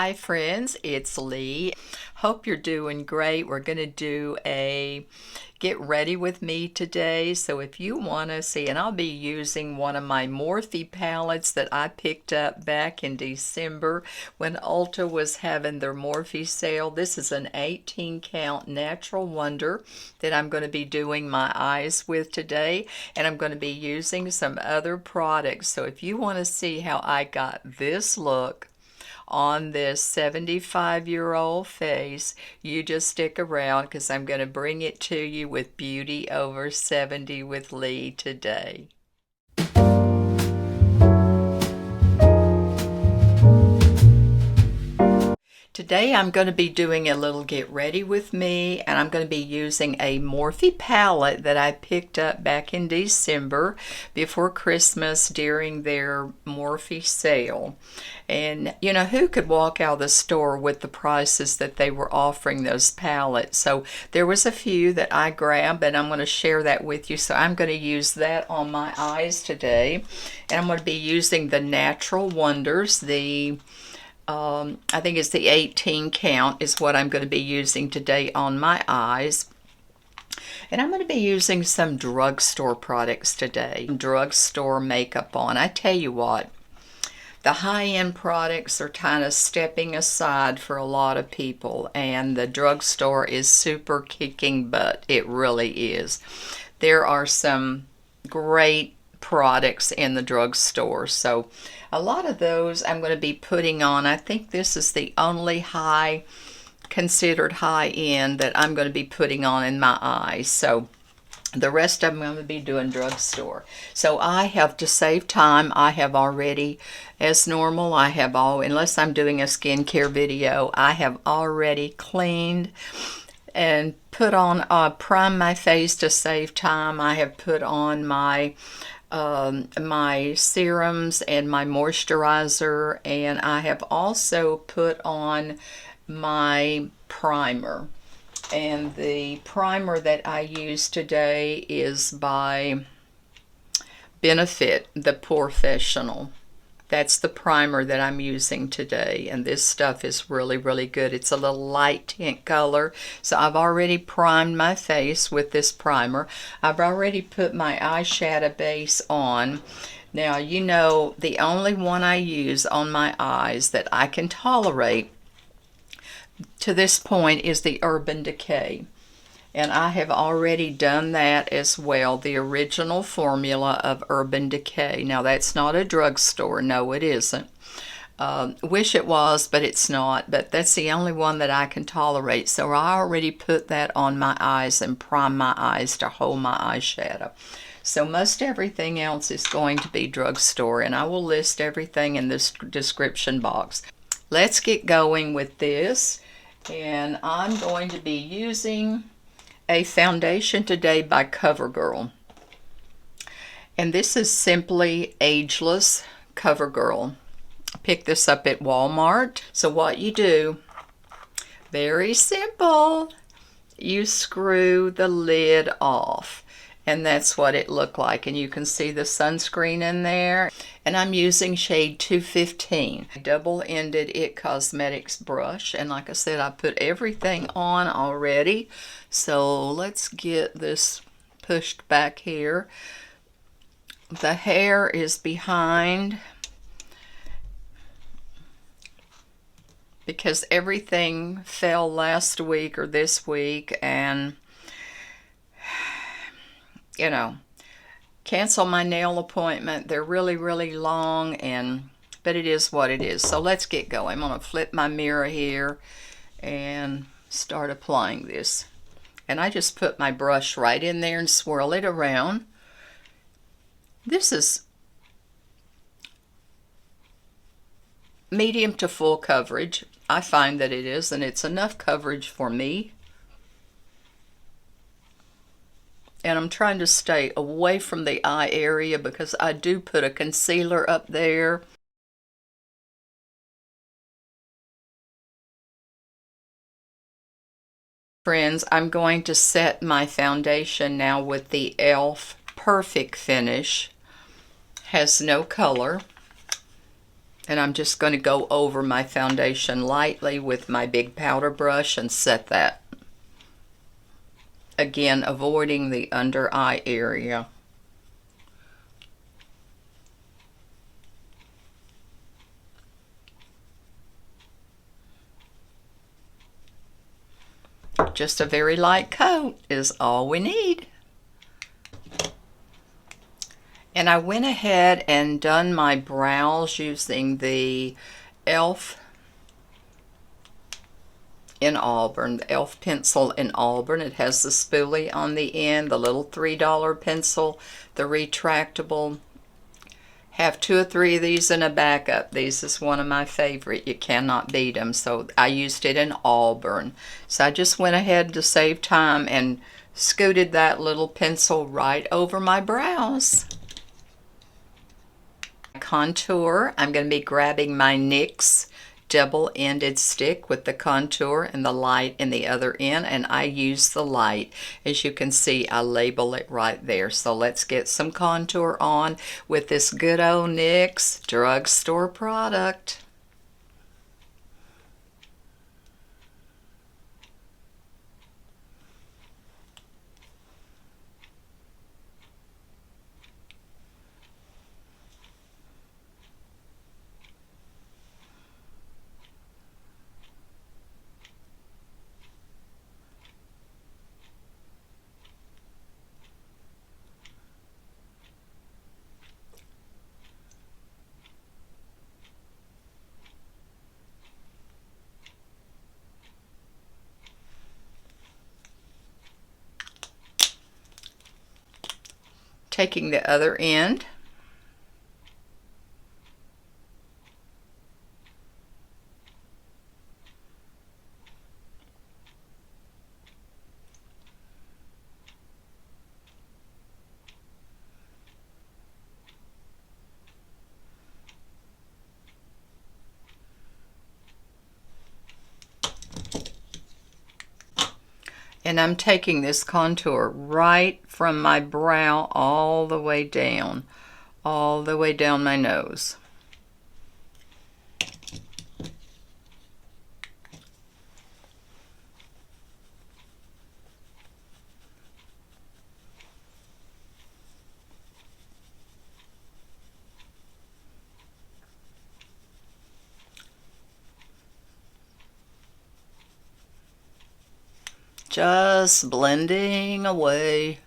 Hi friends, it's Lee. Hope you're doing great. We're going to do a get ready with me today. So if you want to see, and I'll be using one of my Morphe palettes that I picked up back in December when Ulta was having their Morphe sale. This is an 18 count Natural Wonder that I'm going to be doing my eyes with today, and I'm going to be using some other products. So if you want to see how I got this look on this 75-year-old face, you just stick around because I'm going to bring it to you with Beauty Over 70 with Lee today. Today I'm going to be doing a little get ready with me, and I'm going to be using a Morphe palette that I picked up back in December before Christmas during their Morphe sale. And you know, who could walk out of the store with the prices that they were offering those palettes? So there was a few that I grabbed, and I'm going to share that with you. So I'm going to use that on my eyes today, and I'm going to be using the Natural Wonders, I think it's the 18 count is what I'm going to be using today on my eyes. And I'm going to be using some drugstore products today. Drugstore makeup on. I tell you what, the high-end products are kind of stepping aside for a lot of people, and the drugstore is super kicking butt. It really is. There are some great products in the drugstore, so a lot of those I'm going to be putting on. I think this is the only considered high end that I'm going to be putting on in my eyes. So the rest of them I'm going to be doing drugstore. So I have, to save time, I have already, as normal, I have unless I'm doing a skincare video, I have already cleaned and put on, prime my face to save time. I have put on my serums and my moisturizer, and I have also put on my primer. And the primer that I use today is by BENIFIT, the Professional. That's the primer that I'm using today, and this stuff is really, really good. It's a little light tint color, so I've already primed my face with this primer. I've already put my eyeshadow base on. Now, you know, the only one I use on my eyes that I can tolerate to this point is the Urban Decay. And I have already done that as well, the original formula of Urban Decay. Now, that's not a drugstore. No, it isn't. Wish it was, but it's not. But that's the only one that I can tolerate. So I already put that on my eyes and prime my eyes to hold my eyeshadow. So most everything else is going to be drugstore, and I will list everything in this description box. Let's get going with this. And I'm going to be using a foundation today by CoverGirl, and this is simply Ageless CoverGirl. I picked this up at Walmart. So what you do, very simple, you screw the lid off, and that's what it looked like. And you can see the sunscreen in there, and I'm using shade 215, double-ended It Cosmetics brush. And like I said, I put everything on already. So let's get this pushed back here. The hair is behind because everything fell last week or this week, and you know, cancel my nail appointment. They're really, really long, but it is what it is. So let's get going. I'm going to flip my mirror here and start applying this. And I just put my brush right in there and swirl it around. This is medium to full coverage. I find that it is, and it's enough coverage for me. And I'm trying to stay away from the eye area because I do put a concealer up there. Friends, I'm going to set my foundation now with the e.l.f. Perfect Finish. Has no color. And I'm just going to go over my foundation lightly with my big powder brush and set that. Again, avoiding the under eye area. Just a very light coat is all we need. And I went ahead and done my brows using the e.l.f. in Auburn, the e.l.f. pencil in Auburn. It has the spoolie on the end, the little $3 pencil, the retractable. Have 2 or 3 of these in a backup. These is one of my favorite. You cannot beat them. So I used it in Auburn. So I just went ahead to save time and scooted that little pencil right over my brows. Contour, I'm going to be grabbing my NYX double-ended stick with the contour and the light in the other end, and I use the light. As you can see, I label it right there. So let's get some contour on with this good old NYX drugstore product. Taking the other end, and I'm taking this contour right from my brow all the way down my nose. Just blending away.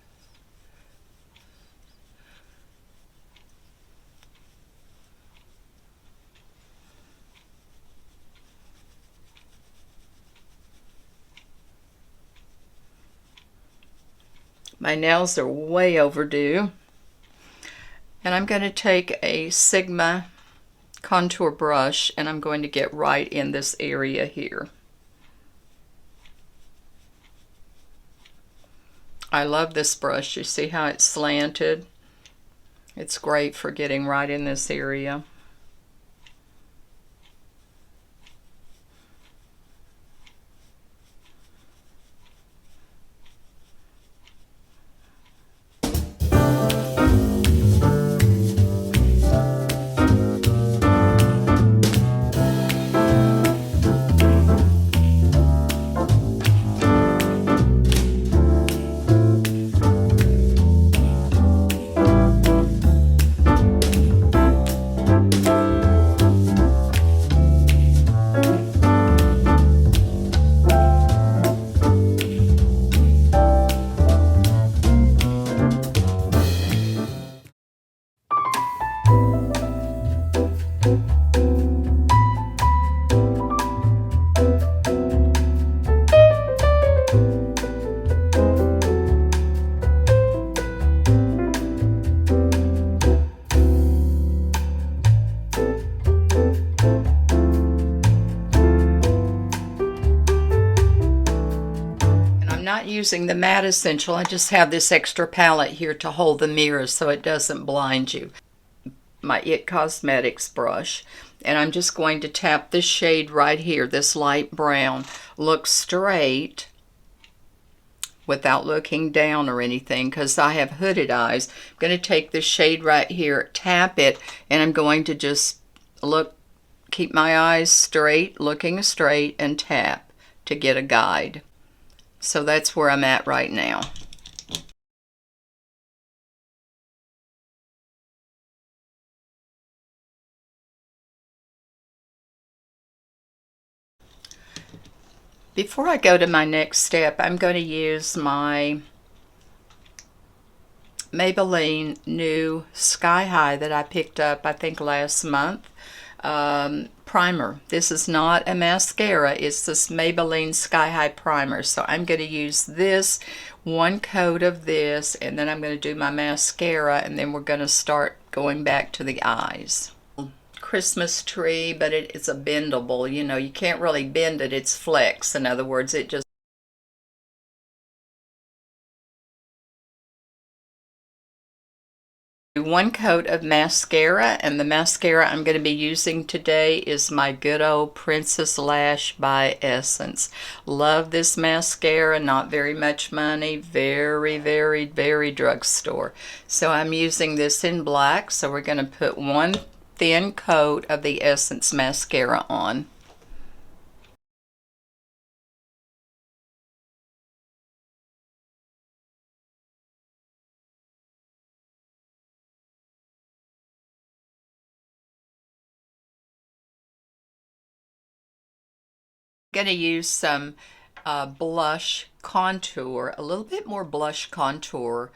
My nails are way overdue. And I'm going to take a Sigma contour brush and I'm going to get right in this area here. I love this brush. You see how it's slanted? It's great for getting right in this area. Using the matte essential, I just have this extra palette here to hold the mirror so it doesn't blind you. My IT Cosmetics brush, and I'm just going to tap this shade right here, this light brown. Look straight without looking down or anything because I have hooded eyes. I'm going to take this shade right here, tap it, and I'm going to just look keep my eyes straight, looking straight, and tap to get a guide. So that's where I'm at right now. Before I go to my next step, I'm going to use my Maybelline new Sky High that I picked up, I think, last month. Primer. This is not a mascara. It's this Maybelline Sky High primer. So I'm going to use this, one coat of this, and then I'm going to do my mascara, and then we're going to start going back to the eyes. Christmas tree, but it's a bendable. You know, you can't really bend it. It's flex. In other words, it just one coat of mascara, and the mascara I'm going to be using today is my good old Princess Lash by Essence. Love this mascara, not very much money, very, very, very drugstore. So I'm using this in black, so we're going to put one thin coat of the Essence mascara on. Going to use some blush contour, a little bit more blush contour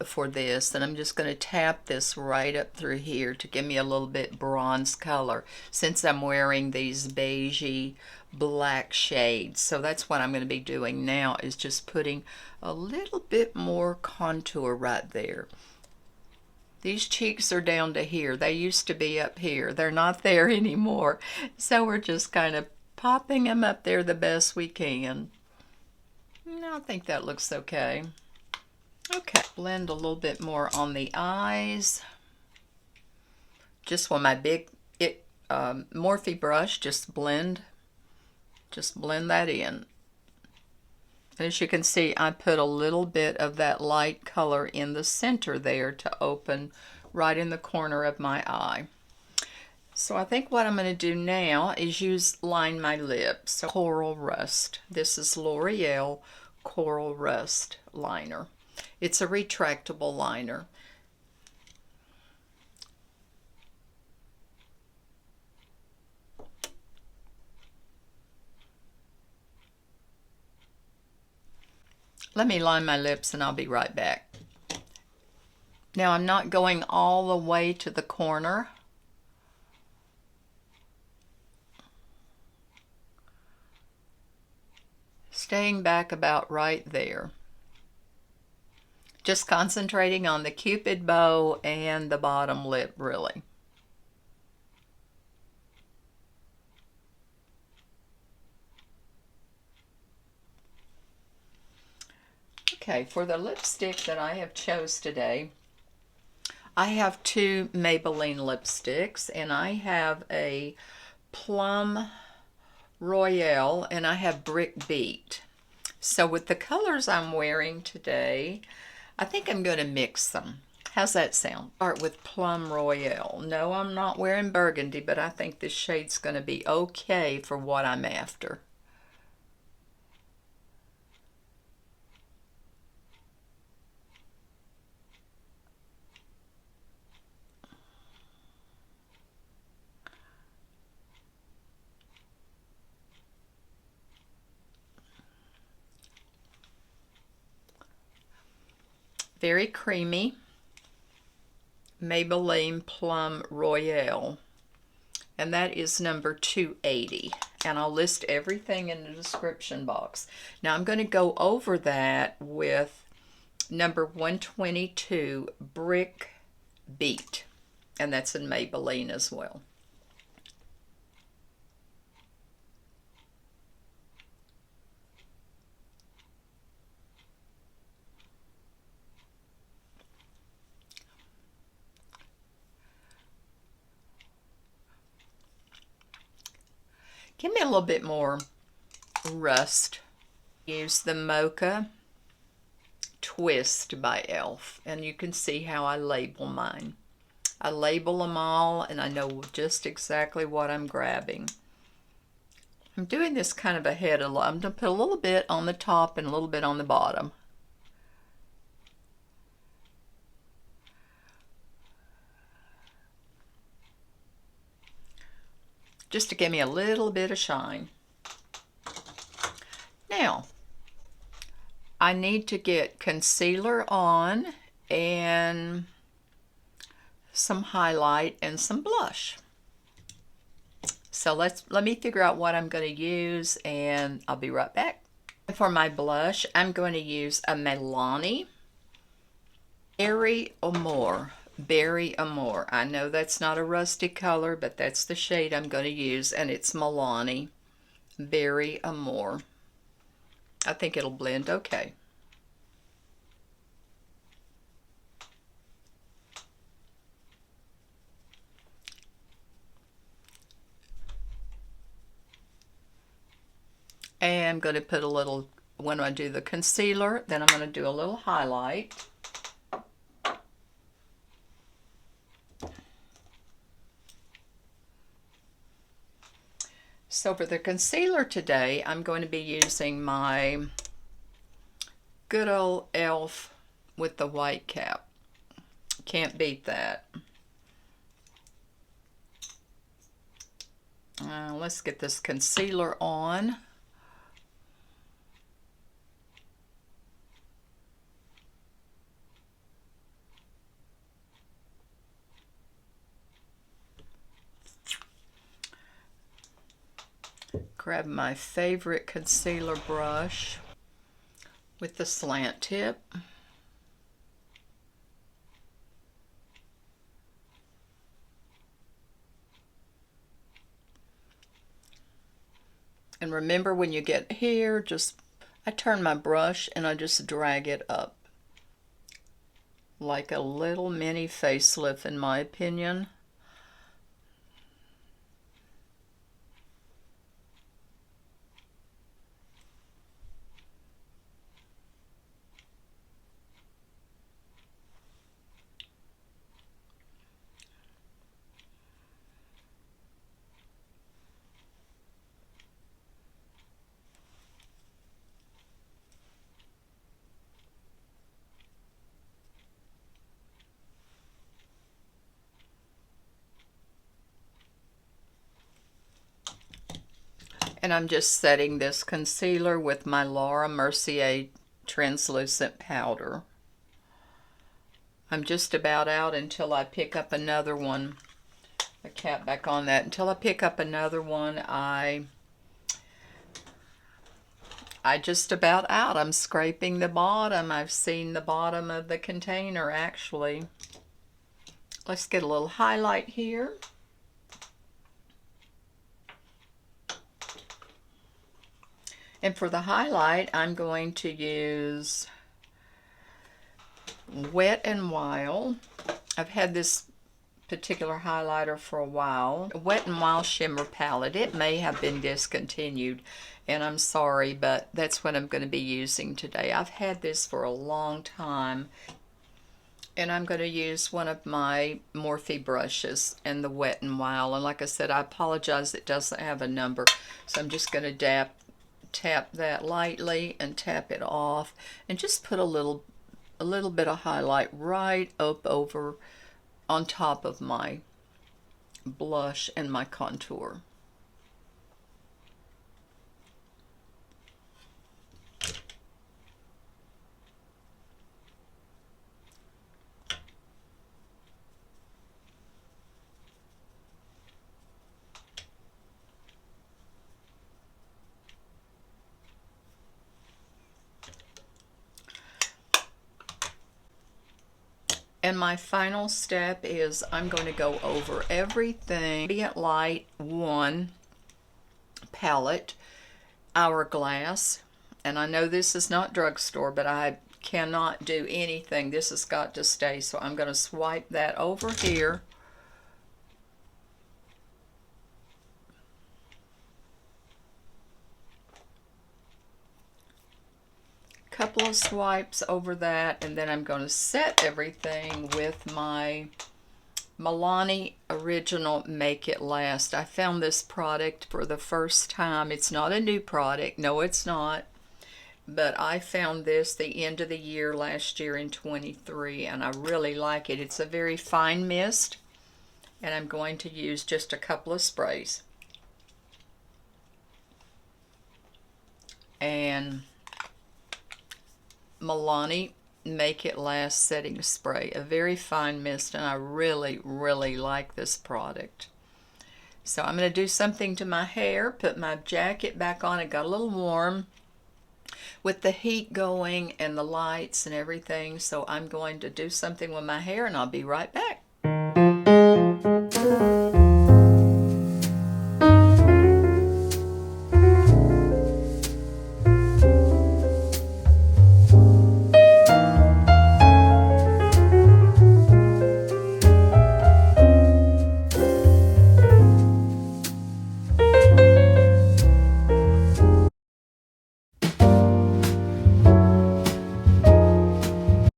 for this, and I'm just going to tap this right up through here to give me a little bit bronze color since I'm wearing these beigey black shades. So that's what I'm going to be doing now, is just putting a little bit more contour right there. These cheeks are down to here. They used to be up here. They're not there anymore. So we're just kind of popping them up there the best we can. I think that looks okay. Okay, blend a little bit more on the eyes. Just with my big Morphe brush, just blend that in. As you can see, I put a little bit of that light color in the center there to open right in the corner of my eye. So I think what I'm going to do now is line my lips. So Coral Rust. This is L'Oreal Coral Rust liner. It's a retractable liner. Let me line my lips and I'll be right back. Now I'm not going all the way to the corner. Staying back about right there. Just concentrating on the Cupid bow and the bottom lip, really. Okay, for the lipstick that I have chose today, I have two Maybelline lipsticks, and I have a Plum Royale and I have Brick Beat. So with the colors I'm wearing today, I think I'm going to mix them. How's that sound? Start with Plum Royale. No, I'm not wearing burgundy, but I think this shade's going to be okay for what I'm after. Very creamy Maybelline Plum Royale, and that is number 280, and I'll list everything in the description box. Now I'm going to go over that with number 122 Brick Beat, and that's in Maybelline as well. Give me a little bit more rust. Use the Mocha Twist by e.l.f. and you can see how I label mine. I label them all and I know just exactly what I'm grabbing. I'm doing this kind of ahead a lot. I'm going to put a little bit on the top and a little bit on the bottom. Just to give me a little bit of shine. Now, I need to get concealer on and some highlight and some blush. So let me figure out what I'm going to use and I'll be right back. For my blush, I'm going to use a MALINI Berry Amore. Berry Amore. I know that's not a rusty color, but that's the shade I'm going to use, and it's MALINI Berry Amore. I think it'll blend okay. And I'm going to put a little, when I do the concealer, then I'm going to do a little highlight. So for the concealer today, I'm going to be using my good old e.l.f. with the white cap. Can't beat that. Let's get this concealer on. Grab my favorite concealer brush with the slant tip. And remember, when you get here, I turn my brush and I just drag it up. Like a little mini facelift, in my opinion. And I'm just setting this concealer with my Laura Mercier translucent powder. I'm just about out until I pick up another one. A cap back on that. Until I pick up another one, I just about out. I'm scraping the bottom. I've seen the bottom of the container actually. Let's get a little highlight here. And for the highlight, I'm going to use Wet n Wild. I've had this particular highlighter for a while. Wet n Wild Shimmer Palette. It may have been discontinued, and I'm sorry, but that's what I'm going to be using today. I've had this for a long time, and I'm going to use one of my Morphe brushes and the Wet n Wild. And like I said, I apologize, it doesn't have a number, so I'm just going to tap that lightly and tap it off, and just put a little bit of highlight right up over on top of my blush and my contour. And my final step is I'm going to go over everything. Ambient Light 1 palette, Hourglass. And I know this is not Drugstore, but I cannot do anything. This has got to stay. So I'm going to swipe that over here. Couple of swipes over that, and then I'm going to set everything with my Milani Original Make It Last. I found this product for the first time. It's not a new product. No, it's not. But I found this the end of the year last year in 23, and I really like it. It's a very fine mist, and I'm going to use just a couple of sprays. And Milani Make It Last Setting Spray, a very fine mist, and I really, really like this product. So I'm going to do something to my hair, put my jacket back on. It got a little warm with the heat going and the lights and everything, so I'm going to do something with my hair, and I'll be right back.